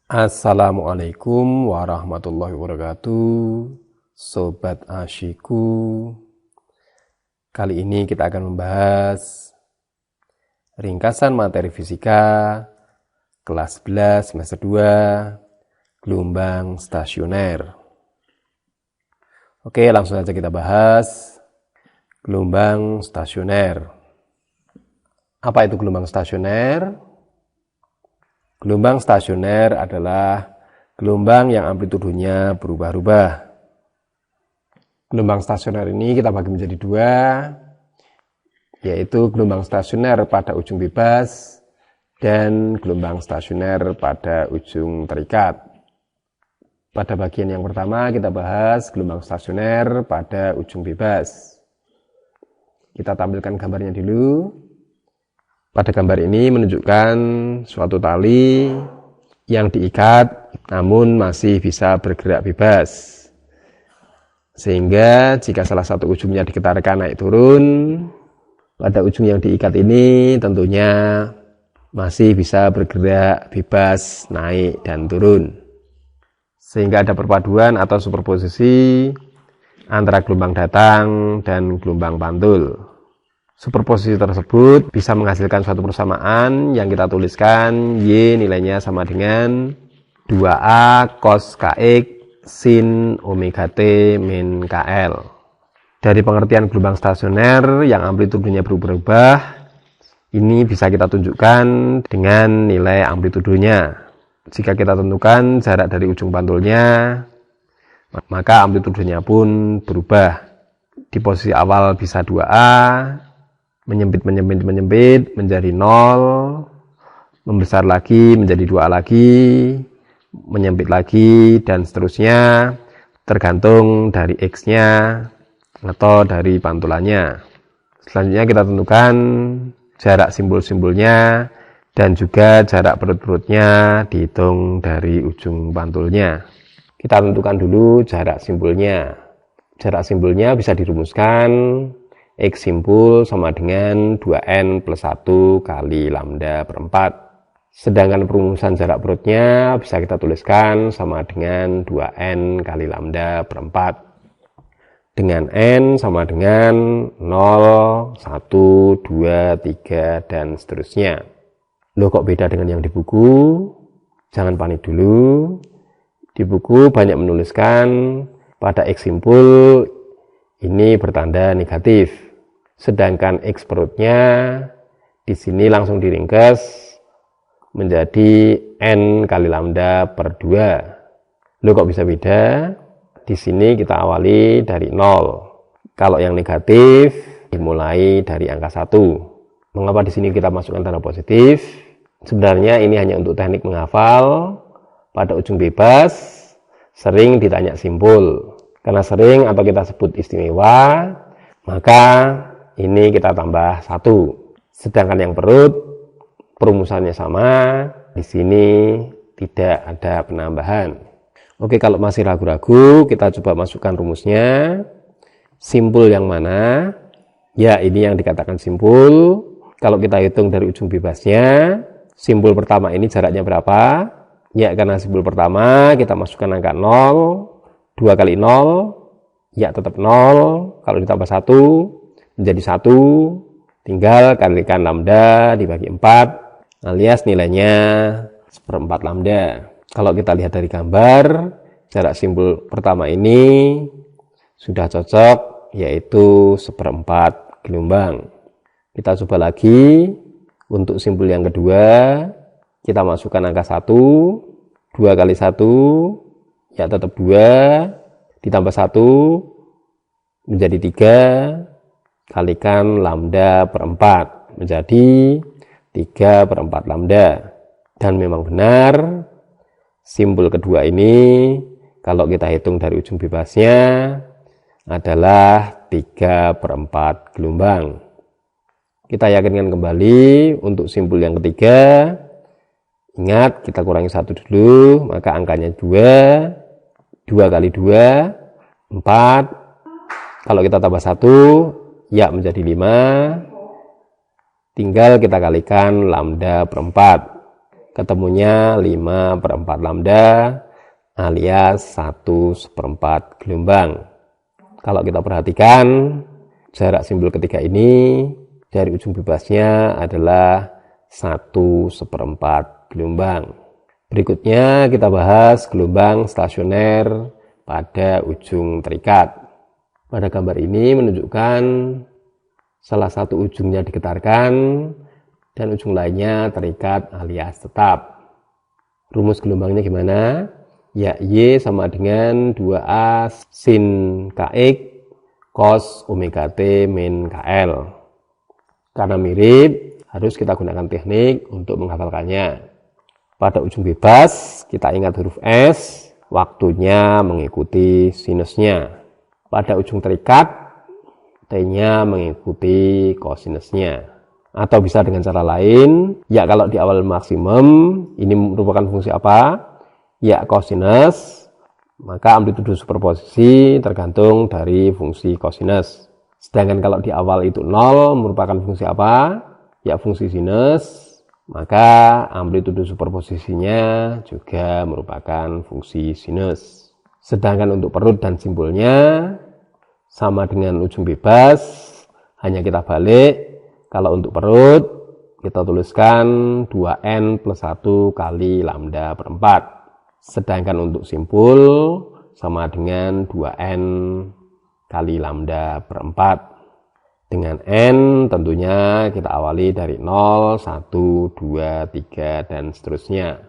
Assalamualaikum warahmatullahi wabarakatuh, Sobat Asyiku. Kali ini kita akan membahas ringkasan materi fisika kelas 11 semester 2, gelombang stasioner. Oke, langsung saja kita bahas gelombang stasioner. Apa itu gelombang stasioner? Gelombang stasioner adalah gelombang yang amplitudonya berubah-ubah. Gelombang stasioner ini kita bagi menjadi dua, yaitu gelombang stasioner pada ujung bebas dan gelombang stasioner pada ujung terikat. Pada bagian yang pertama kita bahas gelombang stasioner pada ujung bebas. Kita tampilkan gambarnya dulu. Pada gambar ini menunjukkan suatu tali yang diikat namun masih bisa bergerak bebas. Sehingga jika salah satu ujungnya digetarkan naik turun, pada ujung yang diikat ini tentunya masih bisa bergerak bebas naik dan turun. Sehingga ada perpaduan atau superposisi antara gelombang datang dan gelombang pantul. Superposisi tersebut bisa menghasilkan suatu persamaan yang kita tuliskan Y nilainya sama dengan 2A cos KX sin omega T min KL. Dari pengertian gelombang stasioner yang amplitudenya berubah-ubah, ini bisa kita tunjukkan dengan nilai amplitudonya. Jika kita tentukan jarak dari ujung pantulnya, maka amplitudenya pun berubah. Di posisi awal bisa 2A, menyempit menjadi 0, membesar lagi menjadi 2A lagi, menyempit lagi, dan seterusnya tergantung dari X-nya atau dari pantulannya. Selanjutnya kita tentukan jarak simbol-simbolnya dan juga jarak perut-perutnya dihitung dari ujung pantulnya. Kita tentukan dulu jarak simbolnya. Jarak simbolnya bisa dirumuskan X simpul sama dengan 2N plus 1 kali lambda per 4. Sedangkan perumusan jarak perutnya bisa kita tuliskan sama dengan 2N kali lambda per 4. Dengan N sama dengan 0, 1, 2, 3, dan seterusnya. Loh, kok beda dengan yang di buku? Jangan panik dulu. Di buku banyak menuliskan pada X simpul ini bertanda negatif. Sedangkan X perutnya di sini langsung diringkas menjadi N kali lambda per 2. Loh, kok bisa beda? Di sini kita awali dari 0. Kalau yang negatif dimulai dari angka 1. Mengapa di sini kita masukkan tanda positif? Sebenarnya ini hanya untuk teknik menghafal. Pada ujung bebas sering ditanya simpul. Karena sering atau kita sebut istimewa, maka ini kita tambah 1. Sedangkan yang perut perumusannya sama, di sini tidak ada penambahan. Oke, kalau masih ragu-ragu, kita coba masukkan rumusnya. Simpul yang mana? Ya, ini yang dikatakan simpul. Kalau kita hitung dari ujung bebasnya, simpul pertama ini jaraknya berapa? Ya, karena simpul pertama kita masukkan angka 0, 2 kali 0, ya tetap 0. Kalau ditambah 1 menjadi 1, tinggal kalikan lambda dibagi 4, alias nilainya 1/4 lambda. Kalau kita lihat dari gambar, jarak simpul pertama ini sudah cocok, yaitu 1/4 gelombang. Kita coba lagi, untuk simpul yang kedua, kita masukkan angka 1, 2 kali 1, ya tetap 2, ditambah 1, menjadi 3, kalikan lambda per 4 menjadi 3/4 lambda. Dan memang benar, simpul kedua ini kalau kita hitung dari ujung bebasnya adalah 3/4 gelombang. Kita yakinkan kembali untuk simpul yang ketiga. Ingat, kita kurangi 1 dulu, maka angkanya 2, 2 kali 2, 4. Kalau kita tambah 1, ya menjadi 5, tinggal kita kalikan lambda per 4. ketemunya 5/4 lambda alias 1/4 gelombang. Kalau kita perhatikan jarak simbol ketiga ini dari ujung bebasnya adalah 1/4 gelombang. Berikutnya kita bahas gelombang stasioner pada ujung terikat. Pada gambar ini menunjukkan salah satu ujungnya digetarkan dan ujung lainnya terikat alias tetap. Rumus gelombangnya gimana? Ya, Y sama dengan 2A sin KX cos omega T min KL. Karena mirip, harus kita gunakan teknik untuk menghafalkannya. Pada ujung bebas, kita ingat huruf S, waktunya mengikuti sinusnya. Pada ujung terikat, T-nya mengikuti kosinusnya. Atau bisa dengan cara lain, ya kalau di awal maksimum, ini merupakan fungsi apa? Ya kosinus, maka amplitudo superposisi tergantung dari fungsi kosinus. Sedangkan kalau di awal itu 0 merupakan fungsi apa? Ya fungsi sinus, maka amplitudo superposisinya juga merupakan fungsi sinus. Sedangkan untuk perut dan simbolnya sama dengan ujung bebas, hanya kita balik. Kalau untuk perut kita tuliskan 2n plus 1 kali lambda per 4. Sedangkan untuk simpul sama dengan 2n kali lambda per 4. Dengan n tentunya kita awali dari 0, 1, 2, 3, dan seterusnya.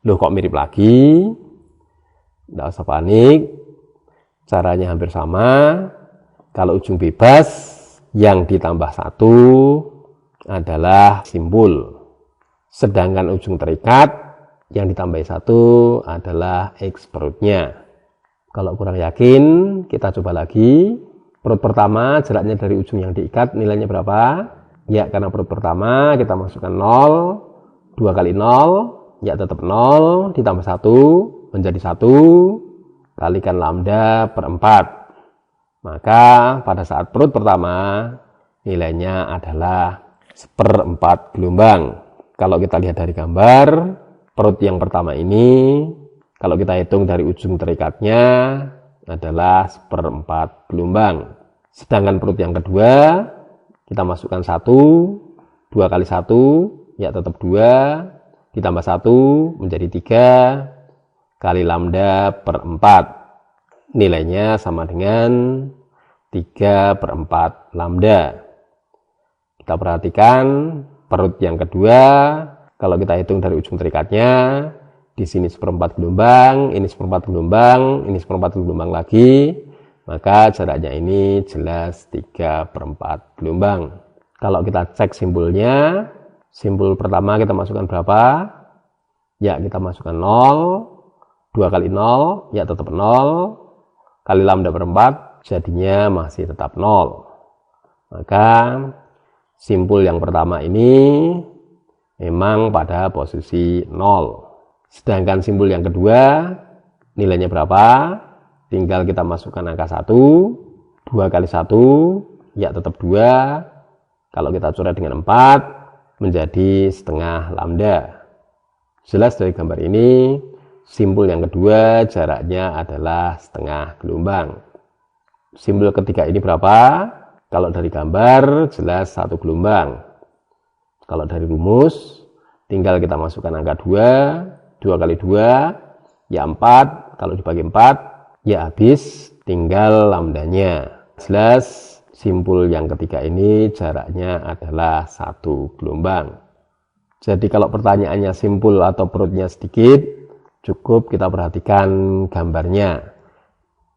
Loh kok mirip lagi? Tidak usah panik. Caranya hampir sama. Kalau ujung bebas yang ditambah 1 adalah simpul. Sedangkan ujung terikat yang ditambah 1 adalah X perutnya. Kalau kurang yakin, kita coba lagi. Perut pertama jaraknya dari ujung yang diikat nilainya berapa? Ya, karena perut pertama kita masukkan 0, 2 kali 0, ya tetap 0, ditambah 1 menjadi 1, kalikan lambda per 4. Maka pada saat perut pertama nilainya adalah 1/4 gelombang. Kalau kita lihat dari gambar, perut yang pertama ini, kalau kita hitung dari ujung terikatnya adalah 1/4 gelombang. Sedangkan perut yang kedua, kita masukkan 1, 2 kali 1, ya tetap 2, ditambah 1 menjadi 3, kali lambda per 4. Nilainya sama dengan 3/4 lambda. Kita perhatikan perut yang kedua, kalau kita hitung dari ujung terikatnya, di sini 1/4 gelombang, ini 1/4 gelombang, ini 1/4 gelombang lagi, maka jaraknya ini jelas 3/4 gelombang. Kalau kita cek simpulnya, simpul pertama kita masukkan berapa? Ya, kita masukkan 0, 2 kali 0, ya tetap 0, kali lambda per 4, jadinya masih tetap 0. Maka simpul yang pertama ini memang pada posisi 0. Sedangkan simpul yang kedua, nilainya berapa? Tinggal kita masukkan angka 1, 2 kali 1, ya tetap 2. Kalau kita coret dengan 4, menjadi setengah lambda. Jelas dari gambar ini, simpul yang kedua jaraknya adalah setengah gelombang. Simpul ketiga ini berapa? Kalau dari gambar, jelas 1 gelombang. Kalau dari rumus, tinggal kita masukkan angka 2, 2 kali 2, ya 4, kalau dibagi 4, ya habis, tinggal lambdanya. Jelas, simpul yang ketiga ini jaraknya adalah 1 gelombang. Jadi kalau pertanyaannya simpul atau perutnya sedikit, cukup kita perhatikan gambarnya.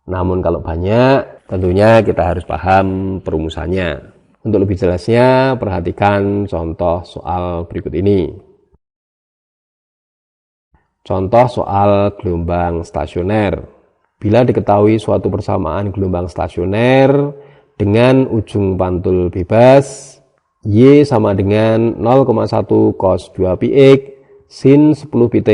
Namun kalau banyak, tentunya kita harus paham perumusannya. Untuk lebih jelasnya, perhatikan contoh soal berikut ini. Contoh soal gelombang stasioner. Bila diketahui suatu persamaan gelombang stasioner dengan ujung pantul bebas, Y sama dengan 0,1 cos 2 px sin 10 pt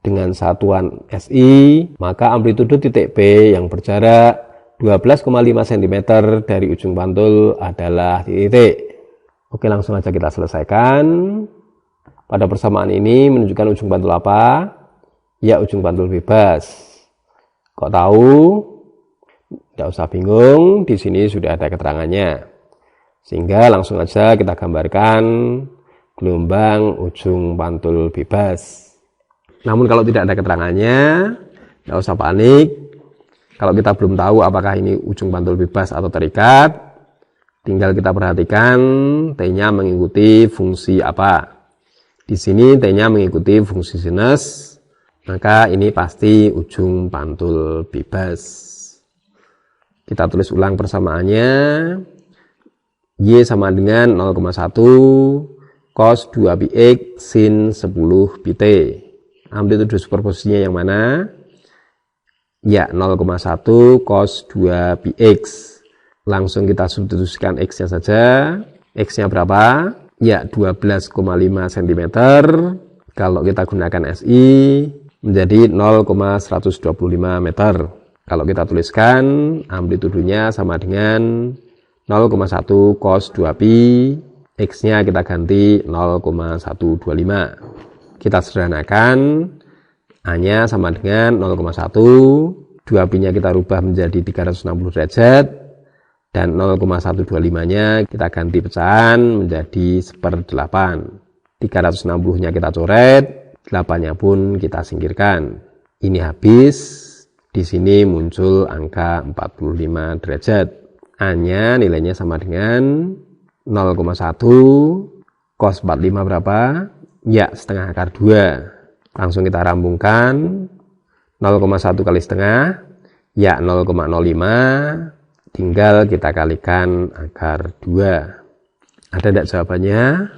dengan satuan SI, maka amplitudo titik P yang berjarak 12,5 cm dari ujung pantul adalah titik. Oke, langsung aja kita selesaikan. Pada persamaan ini menunjukkan ujung pantul apa? Ya, ujung pantul bebas. Kok tahu? Tidak usah bingung, di sini sudah ada keterangannya. Sehingga langsung aja kita gambarkan gelombang ujung pantul bebas. Namun kalau tidak ada keterangannya, tidak usah panik. Kalau kita belum tahu apakah ini ujung pantul bebas atau terikat, tinggal kita perhatikan T-nya mengikuti fungsi apa. Di sini T-nya mengikuti fungsi sinus, maka ini pasti ujung pantul bebas. Kita tulis ulang persamaannya. Y sama dengan 0,1 cos 2πx sin 10 pt. Amplitude superposisinya yang mana? Ya, 0,1 cos 2πx. Langsung kita substitusikan X-nya saja. X-nya berapa? Ya, 12,5 cm. Kalau kita gunakan SI menjadi 0,125 meter. Kalau kita tuliskan amplitudenya sama dengan 0,1 cos 2pi, X-nya kita ganti 0,125. Kita sederhanakan, A-nya sama dengan 0,1, 2pi-nya kita rubah menjadi 360 derajat, dan 0,125-nya kita ganti pecahan menjadi 1/8. 360-nya kita coret, 8-nya pun kita singkirkan. Ini habis, di sini muncul angka 45 derajat. A-nya nilainya sama dengan 0,1 cos 45 berapa? Ya, setengah akar 2. Langsung kita rambungkan. 0,1 kali setengah, ya 0,05. Tinggal kita kalikan akar 2. Ada tidak jawabannya?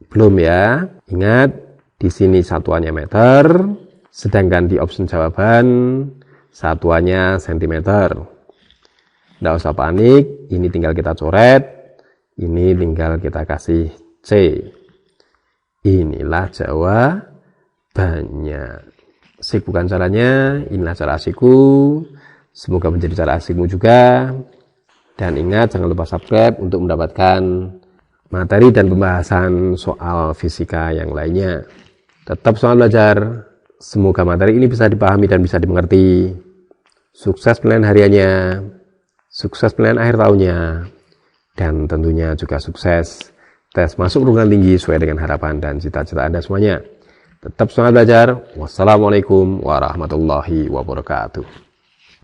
Belum ya. Ingat, di sini satuannya meter, sedangkan di option jawaban satuannya sentimeter. Tidak usah panik, ini tinggal kita coret, ini tinggal kita kasih C. Inilah jawabannya. Asik bukan caranya, inilah cara asikku. Semoga menjadi cara asikmu juga. Dan ingat, jangan lupa subscribe untuk mendapatkan materi dan pembahasan soal fisika yang lainnya. Tetap semangat belajar. Semoga materi ini bisa dipahami dan bisa dimengerti. Sukses penilaian hariannya, sukses penilaian akhir tahunnya, dan tentunya juga sukses tes masuk perguruan tinggi sesuai dengan harapan dan cita-cita Anda semuanya. Tetap semangat belajar. Wassalamualaikum warahmatullahi wabarakatuh.